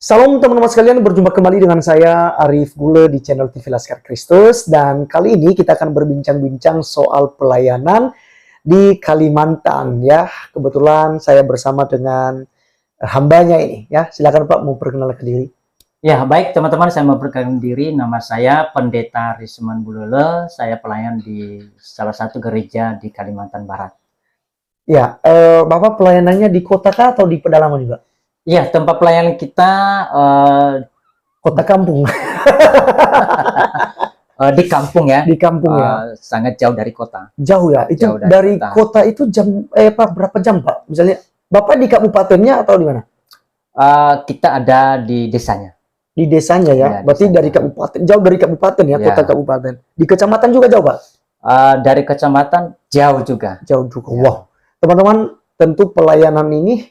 Salam teman-teman sekalian, berjumpa kembali dengan saya Arif Gule di channel TV Laskar Kristus, dan kali ini kita akan berbincang-bincang soal pelayanan di Kalimantan ya. Kebetulan saya bersama dengan hambanya ini ya. Silakan Pak, mau perkenalkan diri. Ya, baik teman-teman, saya mau perkenalkan diri. Nama saya Pendeta Risman Bulele. Saya pelayan di salah satu gereja di Kalimantan Barat. Ya, Bapak pelayanannya di kota kah atau di pedalaman juga? Ya, tempat pelayanan kita Kota kampung. di kampung ya. Di kampung ya. Sangat jauh dari kota. Jauh ya. Itu Jauh dari kota. kota itu jam Pak, berapa jam Pak? Misalnya Bapak di kabupatennya atau di mana? Kita ada di desanya. Di desanya ya, Ya, berarti desanya. dari kabupaten, jauh dari kabupaten ya, Ya. kota kabupaten. Di kecamatan juga jauh Pak? Dari kecamatan jauh juga. Jauh juga. Ya. Wow, teman-teman, tentu pelayanan ini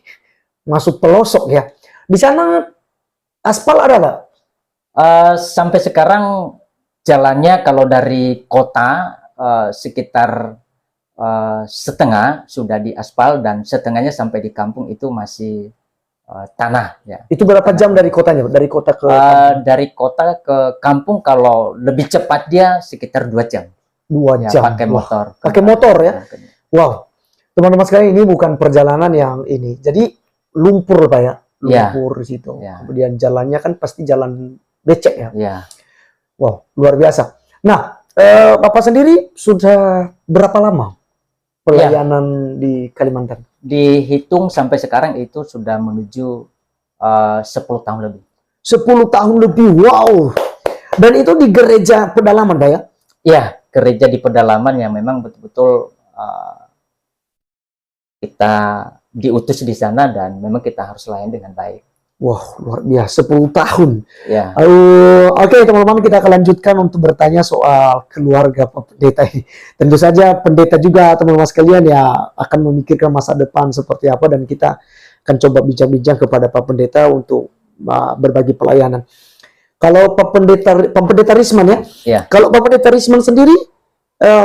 masuk pelosok ya. Di sana aspal ada Pak? Sampai sekarang jalannya kalau dari kota sekitar setengah sudah diaspal, dan setengahnya sampai di kampung itu masih tanah ya. Itu berapa jam dari kotanya? Dari kota ke kampung? Dari kota ke kampung kalau lebih cepat dia sekitar 2 jam. 2 Ya, jam. pakai Wah, motor. pakai motor ya. Wow, teman-teman sekalian, ini bukan perjalanan yang ini. Jadi lumpur Pak ya, Ya. lumpur di situ. Ya. Kemudian jalannya kan pasti jalan becek ya. Ya. Wow, luar biasa. Nah, Bapak sendiri sudah berapa lama pelayanan di Kalimantan? Dihitung sampai sekarang itu sudah menuju 10 tahun lebih. 10 tahun lebih, wow. Dan itu di gereja pedalaman Pak ya? Ya, gereja di pedalaman yang memang betul-betul kita diutus di sana, dan memang kita harus layani dengan baik. Wah, luar biasa, 10 tahun. Ya. Oke, teman-teman, kita akan lanjutkan untuk bertanya soal keluarga Pak Pendeta ini. Tentu saja pendeta juga, teman-teman sekalian, ya akan memikirkan masa depan seperti apa, dan kita akan coba bincang-bincang kepada Pak Pendeta untuk berbagi pelayanan. Kalau Pak Pendeta Risman ya, Ya. kalau Pak Pendeta Risman sendiri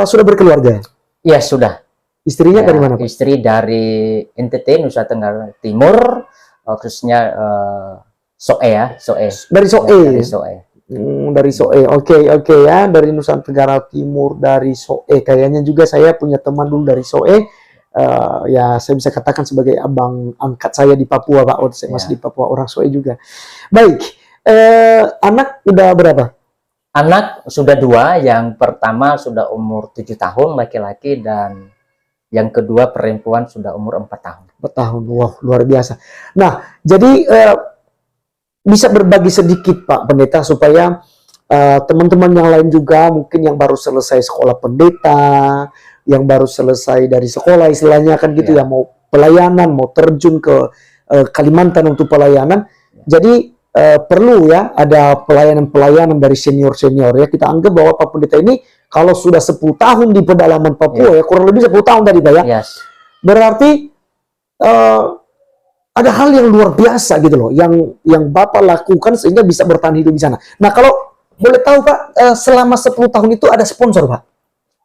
sudah berkeluarga? Ya, sudah. Istrinya Ya, dari mana Pak? istri dari NTT, Nusa Tenggara Timur, khususnya Soe ya, Soe. Dari Soe. Ya, dari Soe. Dari Soe. Oke ya, dari Nusa Tenggara Timur, dari Soe. Kayaknya juga saya punya teman dulu dari Soe. Ya, saya bisa katakan sebagai abang angkat saya di Papua Pak. Saya masih di Papua, orang Soe juga. Baik, anak udah berapa? Anak sudah 2, yang pertama sudah umur 7 tahun laki-laki, dan yang kedua perempuan sudah umur 4 tahun. 4 tahun, wow, luar biasa. Nah, jadi bisa berbagi sedikit Pak Pendeta supaya teman-teman yang lain juga, mungkin yang baru selesai sekolah pendeta, yang baru selesai dari sekolah istilahnya kan gitu ya, mau pelayanan, mau terjun ke Kalimantan untuk pelayanan. Jadi perlu ya ada pelayanan-pelayanan dari senior-senior ya. Kita anggap bahwa Pak Pendeta ini kalau sudah 10 tahun di pedalaman Papua ya, kurang lebih 10 tahun tadi Pak ya. Yes. Berarti ada hal yang luar biasa gitu loh, yang Bapak lakukan sehingga bisa bertahan hidup di sana. Nah, kalau boleh tahu Pak, selama 10 tahun itu ada sponsor Pak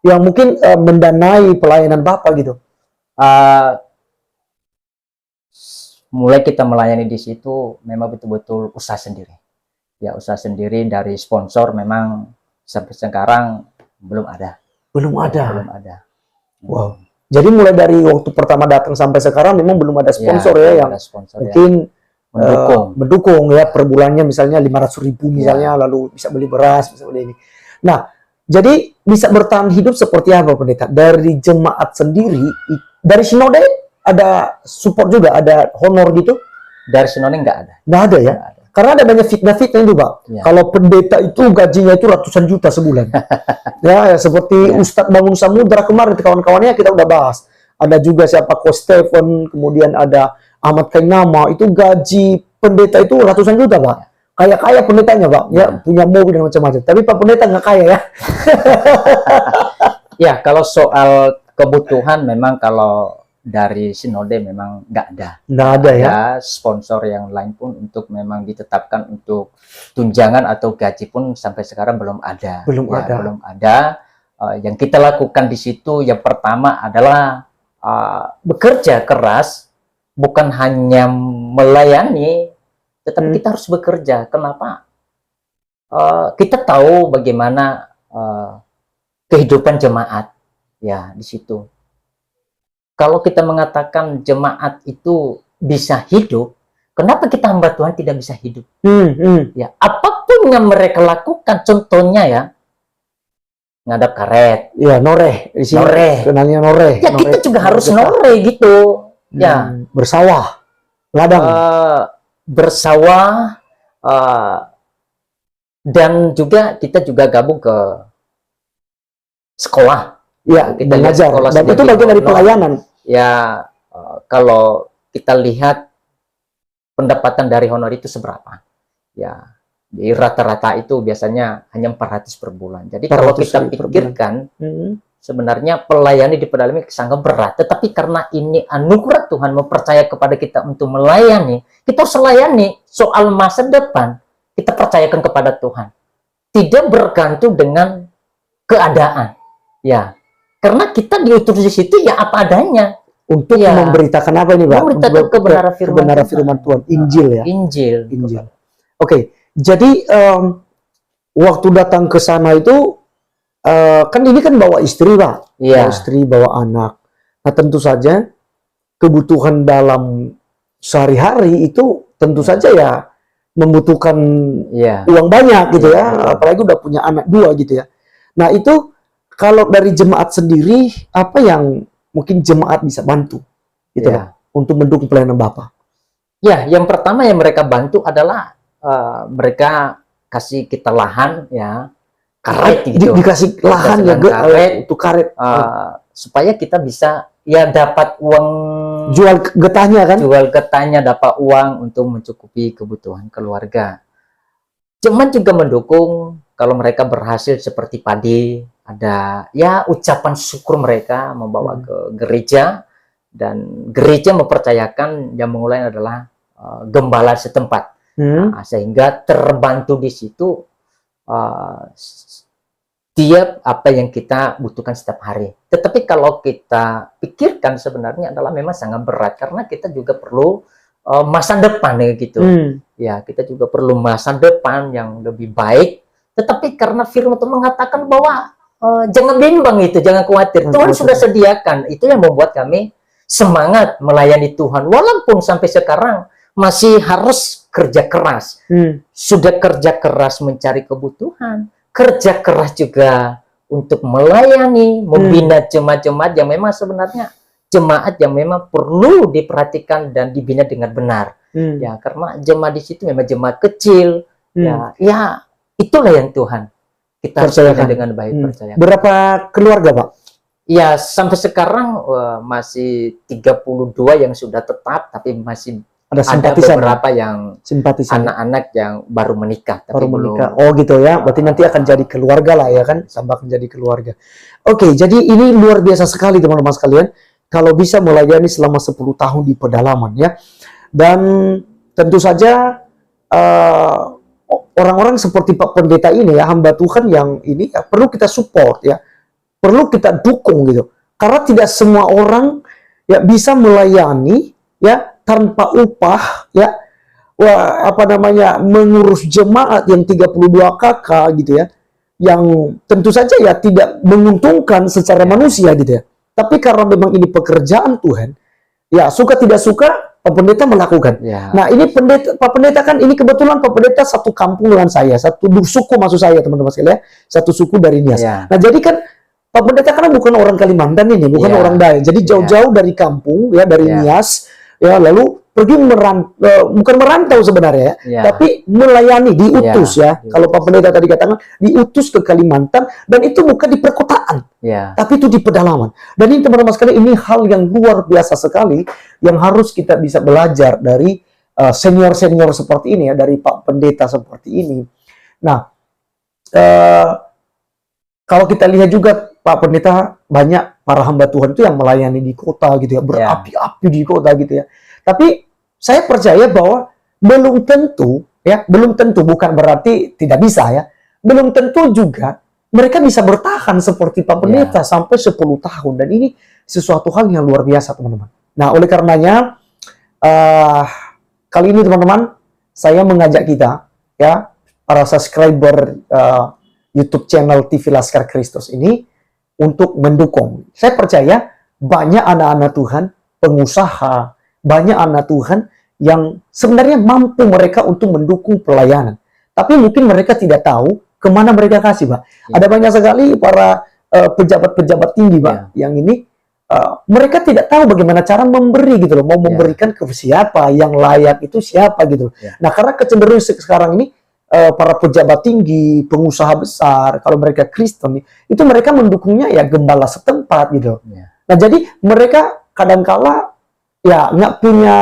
yang mungkin mendanai pelayanan Bapak gitu? Mulai kita melayani di situ memang betul-betul usaha sendiri. Ya, usaha sendiri, dari sponsor memang sampai sekarang belum ada. Belum ada. Belum ada. Wow. Jadi mulai dari waktu pertama datang sampai sekarang memang belum ada sponsor ya yang sponsor mungkin mendukung ya, per bulannya misalnya 500.000 misalnya, lalu bisa beli beras, bisa beli ini. Nah, jadi bisa bertahan hidup seperti apa Pendeta? Dari jemaat sendiri, dari sinode ada support juga, ada honor gitu? Dari sinode nggak ada. Nggak ada ya? Nggak ada. Karena ada banyak fitnah-fitnah itu Pak. Ya. Kalau pendeta itu gajinya itu ratusan juta sebulan. ya, seperti Ustadz Bangun Samudra kemarin, kawan-kawannya kita udah bahas. Ada juga siapa, Coach Stephen, kemudian ada Ahmad Kainama, itu gaji pendeta itu ratusan juta Pak. Kaya-kaya pendetanya Pak, ya, punya mobil dan macam-macam. Tapi Pak Pendeta nggak kaya ya. Ya, kalau soal kebutuhan memang kalau dari sinode memang nggak ada. Nggak ada ya. Sponsor yang lain pun untuk memang ditetapkan untuk tunjangan atau gaji pun sampai sekarang belum ada. Belum ada. Belum ada. Yang kita lakukan di situ yang pertama adalah bekerja keras, bukan hanya melayani, tetapi kita harus bekerja. Kenapa? Kita tahu bagaimana kehidupan jemaat, ya di situ. Kalau kita mengatakan jemaat itu bisa hidup, kenapa kita hamba Tuhan tidak bisa hidup? Ya, apapun yang mereka lakukan, contohnya ya, ngadap karet, Ya, noreh. Di sini noreh. kenalnya noreh. Ya Noreh. kita juga harus noreh gitu. Ya, Bersawah, ladang. bersawah, dan juga kita juga gabung ke sekolah. Ya, Kita lihat mengajar. sekolah Dan itu sebagai bagian dari honor. pelayanan. Ya, kalau kita lihat pendapatan dari honor itu seberapa? Ya, di rata-rata itu biasanya hanya 400 per bulan. Jadi kalau 400 kita per pikirkan, sebenarnya pelayani di pedalaman sangat berat. Tetapi karena ini anugerah Tuhan mempercaya kepada kita untuk melayani, kita harus melayani soal masa depan. Kita percayakan kepada Tuhan. Tidak bergantung dengan keadaan. Ya, karena kita diutus di situ ya apa adanya. Untuk Ya. memberitakan apa ini, Pak? Memberitakan Untuk kebenaran firman Tuhan. Injil ya. Injil. Injil. Oke, jadi waktu datang ke sana itu kan ini kan bawa istri, Pak. Iya. Bawa istri, bawa anak. Nah, tentu saja kebutuhan dalam sehari-hari itu tentu saja ya membutuhkan Iya. uang banyak gitu ya, Iya. apalagi udah punya anak 2 gitu ya. Nah, itu kalau dari jemaat sendiri apa yang mungkin jemaat bisa bantu gitu Iya. Pak, untuk mendukung pelayanan Bapak? Ya, yang pertama yang mereka bantu adalah mereka kasih kita lahan ya, karet gitu. Dikasih lahan ya, karet, untuk karet. supaya kita bisa ya dapat uang, Jual getahnya kan? jual getahnya, dapat uang untuk mencukupi kebutuhan keluarga. Jemaat juga mendukung kalau mereka berhasil seperti padi, ada ya ucapan syukur mereka membawa ke gereja, dan gereja mempercayakan yang mengulai adalah gembala setempat. Nah, sehingga terbantu di situ tiap apa yang kita butuhkan setiap hari. Tetapi kalau kita pikirkan sebenarnya adalah memang sangat berat karena kita juga perlu masa depan ya gitu. Ya, kita juga perlu masa depan yang lebih baik. Tetapi karena firman Tuhan mengatakan bahwa jangan bimbang itu, jangan khawatir. Tuhan sudah sediakan. Itu yang membuat kami semangat melayani Tuhan. Walaupun sampai sekarang masih harus kerja keras. Sudah kerja keras mencari kebutuhan. Kerja keras juga untuk melayani, membina jemaat-jemaat yang memang sebenarnya jemaat yang memang perlu diperhatikan dan dibina dengan benar. Ya, karena jemaat di situ memang jemaat kecil. Ya, itulah yang Tuhan kita percayakan dengan baik. Percaya. Berapa keluarga, Pak? Ya, sampai sekarang masih 32 yang sudah tetap, tapi masih ada beberapa yang simpatisan, anak-anak yang baru menikah tapi baru belum. menikah. Oh gitu ya, berarti nanti akan jadi keluarga lah ya kan, tambah menjadi keluarga. Oke, jadi ini luar biasa sekali teman-teman sekalian, kalau bisa melayani selama 10 tahun di pedalaman ya. Dan tentu saja orang-orang seperti Pak Pendeta ini ya, hamba Tuhan yang ini ya, perlu kita support ya, perlu kita dukung gitu. Karena tidak semua orang ya bisa melayani ya tanpa upah ya, mengurus jemaat yang 32 kakak gitu ya, yang tentu saja ya tidak menguntungkan secara manusia gitu ya, tapi karena memang ini pekerjaan Tuhan ya, suka tidak suka Pak Pendeta melakukan. Nah ini Pak Pendeta kan ini kebetulan Pak Pendeta satu kampung dengan saya, satu suku maksud saya teman-teman sekalian, satu suku dari Nias. Nah jadi kan Pak Pendeta karena bukan orang Kalimantan ini, bukan orang Dayak, jadi jauh-jauh dari kampung ya, dari Nias ya, lalu pergi bukan merantau sebenarnya ya, tapi melayani, diutus ya. Kalau Pak Pendeta tadi katakan diutus ke Kalimantan, dan itu bukan di perkotaan, tapi itu di pedalaman. Dan ini teman-teman sekalian, ini hal yang luar biasa sekali yang harus kita bisa belajar dari senior-senior seperti ini ya, dari Pak Pendeta seperti ini. Nah, kalau kita lihat juga Pak Pendeta, banyak para hamba Tuhan itu yang melayani di kota gitu ya, berapi-api di kota gitu ya. Tapi saya percaya bahwa belum tentu ya, belum tentu, bukan berarti tidak bisa ya, belum tentu juga mereka bisa bertahan seperti Pak Pendeta sampai 10 tahun, dan ini sesuatu hal yang luar biasa teman-teman. Nah oleh karenanya kali ini teman-teman, saya mengajak kita, ya, para subscriber YouTube channel TV Laskar Kristus ini untuk mendukung. Saya percaya banyak anak-anak Tuhan, pengusaha, banyak anak Tuhan yang sebenarnya mampu mereka untuk mendukung pelayanan. Tapi mungkin mereka tidak tahu kemana mereka kasih, Pak. Ada banyak sekali para pejabat-pejabat tinggi, Pak, yang ini mereka tidak tahu bagaimana cara memberi gitu loh, mau memberikan ke siapa, yang layak itu siapa gitu loh. Nah, karena kecenderungan sekarang ini para pejabat tinggi, pengusaha besar, kalau mereka Kristen, itu mereka mendukungnya ya gembala setempat gitu. Nah, jadi mereka kadangkala ya nggak punya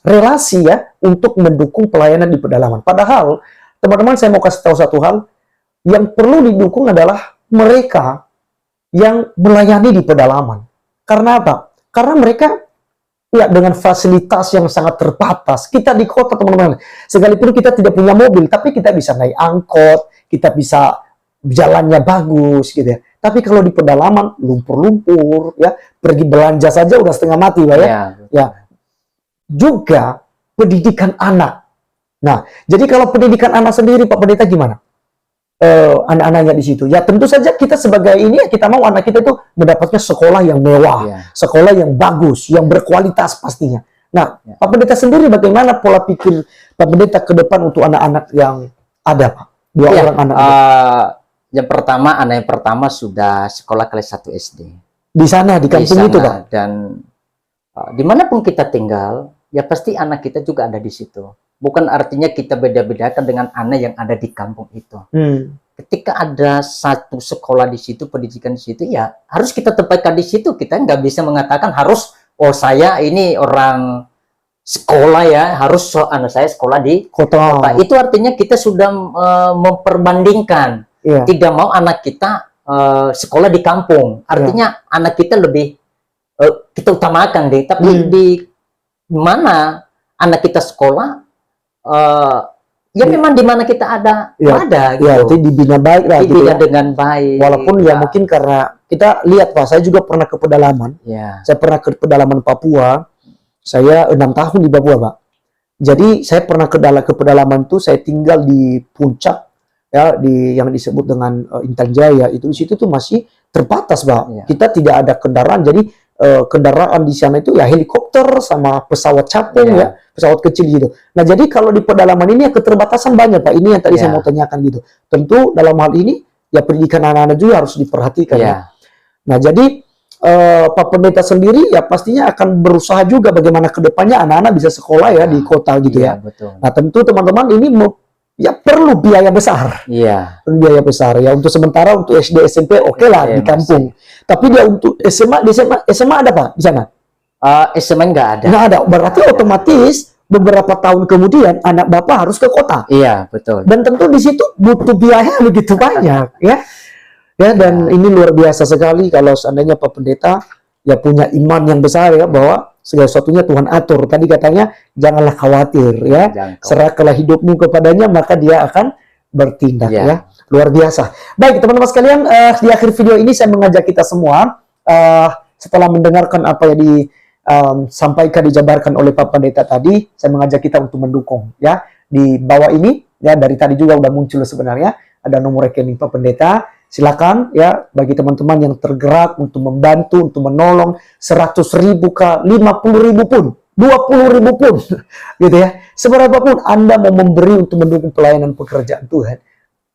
relasi ya untuk mendukung pelayanan di pedalaman. Padahal, teman-teman, saya mau kasih tahu satu hal, yang perlu didukung adalah mereka yang melayani di pedalaman. Karena apa? Karena mereka ya dengan fasilitas yang sangat terbatas. Kita di kota, teman-teman, sekalipun kita tidak punya mobil, tapi kita bisa naik angkot, kita bisa jalannya bagus gitu ya. Tapi kalau di pedalaman lumpur-lumpur ya, pergi belanja saja udah setengah mati, Pak, ya. Ya. Juga pendidikan anak. Nah, jadi kalau pendidikan anak sendiri, Pak Pendeta, gimana? Anak-anaknya di situ. Ya tentu saja kita sebagai ini, kita mau anak kita itu mendapatkan sekolah yang mewah, sekolah yang bagus, yang berkualitas pastinya. Nah, Pak Pendeta sendiri bagaimana pola pikir Pak Pendeta ke depan untuk anak-anak yang ada, Pak? Dua orang anak. Yang pertama, anak yang pertama sudah sekolah kelas 1 SD. Di sana, di kampung itu, Pak? Dan dimanapun kita tinggal, ya pasti anak kita juga ada di situ. Bukan artinya kita beda-bedakan dengan anak yang ada di kampung itu. Ketika ada satu sekolah di situ, pendidikan di situ, ya harus kita tempatkan di situ. Kita nggak bisa mengatakan harus, oh saya ini orang sekolah ya, harus anak saya sekolah di kota. Itu artinya kita sudah memperbandingkan. Tidak mau anak kita sekolah di kampung. Artinya anak kita lebih kita utamakan deh. Tapi di mana anak kita sekolah, ya memang di mana kita ada, ada gitu. Itu dibina baik lah, dibina dengan baik. Walaupun ya mungkin karena kita lihat, Pak, saya juga pernah ke pedalaman. Saya pernah ke pedalaman Papua. Saya 6 tahun di Papua, Pak. Jadi saya pernah ke pedalaman itu, saya tinggal di puncak ya, di yang disebut dengan Intan Jaya. Itu di situ tuh masih terbatas, Pak. Kita tidak ada kendaraan. Jadi kendaraan di sana itu ya helikopter sama pesawat capung ya, pesawat kecil gitu. Nah, jadi kalau di pedalaman ini ya keterbatasan banyak, Pak. Ini yang tadi saya mau tanyakan gitu. Tentu dalam hal ini ya pendidikan anak-anak juga harus diperhatikan ya. Nah, jadi Pak Pendeta sendiri ya pastinya akan berusaha juga bagaimana ke depannya anak-anak bisa sekolah ya di kota gitu ya. Betul. Nah, tentu teman-teman ini ya perlu biaya besar. Biaya besar ya. Untuk sementara untuk SD SMP oke lah di kampung. Tapi dia untuk SMA ada, Pak, di sana? SMA nggak ada. Nggak ada. Berarti otomatis beberapa tahun kemudian anak Bapak harus ke kota. Iya, betul. Dan tentu di situ butuh biaya begitu banyak ya. Ya, dan ini luar biasa sekali kalau seandainya Pak Pendeta ya punya iman yang besar ya, bahwa segala sesuatunya Tuhan atur. Tadi katanya janganlah khawatir ya. Serahkanlah hidupmu kepadanya maka dia akan bertindak ya. Luar biasa. Baik, teman-teman sekalian, di akhir video ini saya mengajak kita semua setelah mendengarkan apa yang disampaikan, dijabarkan oleh Pak Pendeta tadi, saya mengajak kita untuk mendukung ya. Di bawah ini ya, dari tadi juga udah muncul sebenarnya ada nomor rekening Pak Pendeta. Silakan ya, bagi teman-teman yang tergerak untuk membantu, untuk menolong, 100.000 kah, 50.000 pun, 20.000 pun gitu ya. Seberapapun Anda mau memberi untuk mendukung pelayanan pekerjaan Tuhan,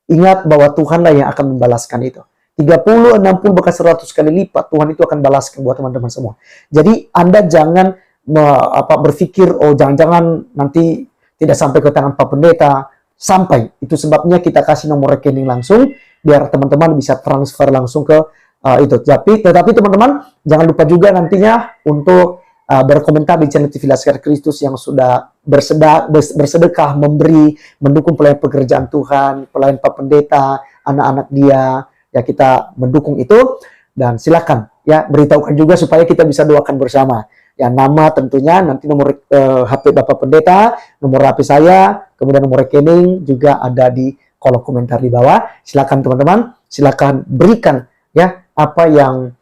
ingat bahwa Tuhanlah yang akan membalaskan itu. 30, 60, bahkan 100 kali lipat Tuhan itu akan balaskan buat teman-teman semua. Jadi Anda jangan berpikir, oh jangan-jangan nanti tidak sampai ke tangan Pak Pendeta. Sampai. Itu sebabnya kita kasih nomor rekening langsung, biar teman-teman bisa transfer langsung ke itu. Tetapi teman-teman jangan lupa juga nantinya untuk berkomentar di channel TV Laskar Kristus yang sudah bersedekah, memberi, mendukung pelayan pekerjaan Tuhan, pelayan Pak Pendeta, anak-anak dia, ya kita mendukung itu. Dan silakan ya beritahukan juga supaya kita bisa doakan bersama. Ya, nama tentunya nanti nomor HP Bapak Pendeta, nomor HP saya, kemudian nomor rekening juga ada di kolom komentar di bawah. Silakan teman-teman, silakan berikan ya apa yang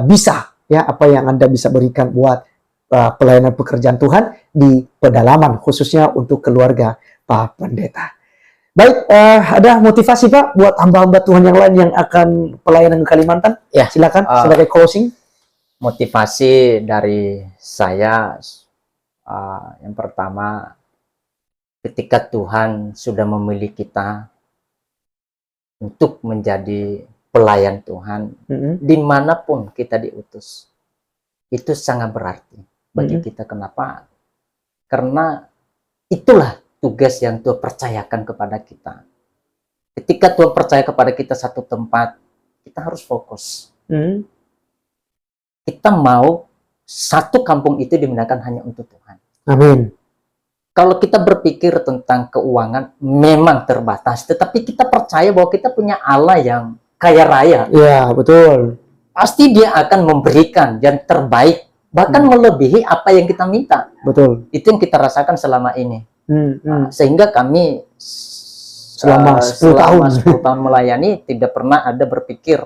bisa ya, apa yang Anda bisa berikan buat pelayanan pekerjaan Tuhan di pedalaman, khususnya untuk keluarga Pak Pendeta. Baik, ada motivasi Pak buat hamba-hamba Tuhan yang lain yang akan pelayanan ke Kalimantan? Ya, Silakan sebagai closing. motivasi dari saya yang pertama, ketika Tuhan sudah memilih kita untuk menjadi pelayan Tuhan, dimanapun kita diutus, itu sangat berarti bagi kita. Kenapa? Karena itulah tugas yang Tuhan percayakan kepada kita. Ketika Tuhan percaya kepada kita satu tempat, kita harus fokus. Kita mau satu kampung itu dimenangkan hanya untuk Tuhan. Amin. Kalau kita berpikir tentang keuangan, memang terbatas. Tetapi kita percaya bahwa kita punya Allah yang kaya raya. Ya, betul. Pasti Dia akan memberikan yang terbaik, bahkan melebihi apa yang kita minta. Betul. Itu yang kita rasakan selama ini. Sehingga kami selama 10 tahun melayani tidak pernah ada berpikir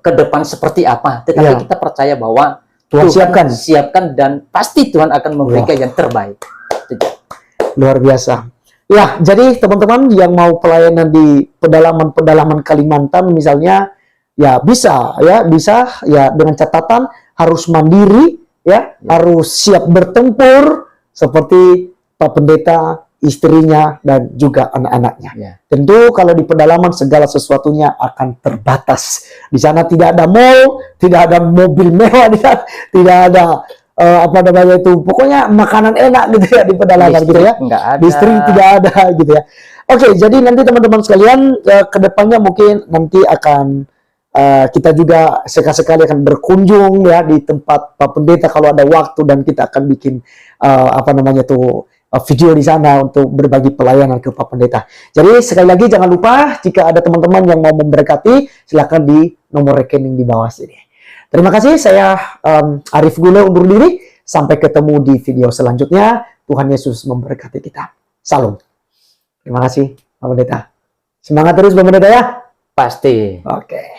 ke depan seperti apa. Tetapi kita percaya bahwa Tuhan siapkan dan pasti Tuhan akan memberikan yang terbaik. Luar biasa. Ya, jadi teman-teman yang mau pelayanan di pedalaman-pedalaman Kalimantan misalnya, ya bisa ya dengan catatan harus mandiri ya, harus siap bertempur seperti Pak Pendeta, istrinya dan juga anak-anaknya. Ya. Tentu kalau di pedalaman segala sesuatunya akan terbatas. Di sana tidak ada mall, tidak ada mobil mewah, tidak ada apa namanya itu, pokoknya makanan enak gitu ya di pedalaman gitu ya. Listrik tidak ada gitu ya. Oke, jadi nanti teman-teman sekalian kedepannya mungkin nanti akan kita juga sekali-sekali akan berkunjung ya di tempat Pak Pendeta kalau ada waktu, dan kita akan bikin apa namanya tuh video di sana untuk berbagi pelayanan ke Pak Pendeta. Jadi sekali lagi jangan lupa jika ada teman-teman yang mau memberkati, silakan di nomor rekening di bawah sini. Terima kasih, saya Arif Gule undur diri. Sampai ketemu di video selanjutnya. Tuhan Yesus memberkati kita. Salam. Terima kasih Pak Pendeta. Semangat terus Pak Pendeta ya. Pasti. Oke.